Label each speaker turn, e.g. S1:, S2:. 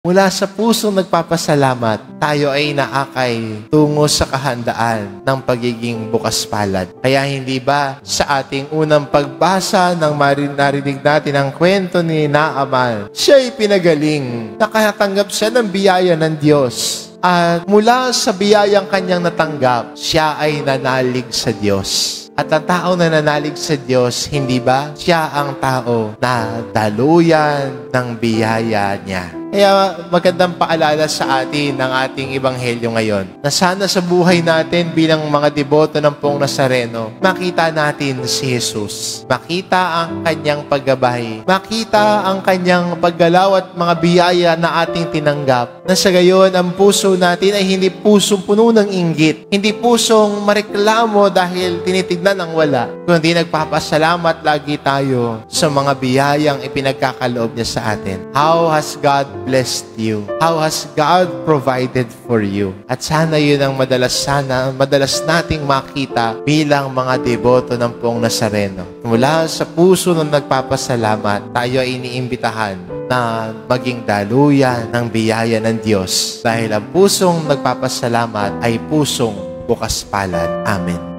S1: Mula sa pusong nagpapasalamat, tayo ay naakay tungo sa kahandaan ng pagiging bukas palad. Kaya hindi ba sa ating unang pagbasa ng narinig natin ang kwento ni Naaman, siya'y pinagaling, nakatanggap siya ng biyaya ng Diyos. At mula sa biyayang kanyang natanggap, siya ay nanalig sa Diyos. At ang tao na nanalig sa Diyos, hindi ba siya ang tao na daluyan ng biyaya niya? Kaya magandang paalala sa atin ng ating ebanghelyo ngayon na sana sa buhay natin bilang mga deboto ng Poong Nazareno, makita natin si Jesus. Makita ang kanyang paggabay. Makita ang kanyang paggalaw at mga biyaya na ating tinanggap. Na sa gayon, ang puso natin ay hindi pusong puno ng inggit. Hindi pusong mareklamo dahil tinitignan ang wala. Kundi nagpapasalamat lagi tayo sa mga biyayang ipinagkakaloob niya sa atin. How has God blessed you? How has God provided for you? At sana yun ang madalas nating makita bilang mga deboto ng Poong Nazareno. Mula sa puso ng nagpapasalamat, tayo ay iniimbitahan na maging daluyan ng biyaya ng Diyos. Dahil ang pusong nagpapasalamat ay pusong bukas palad. Amen.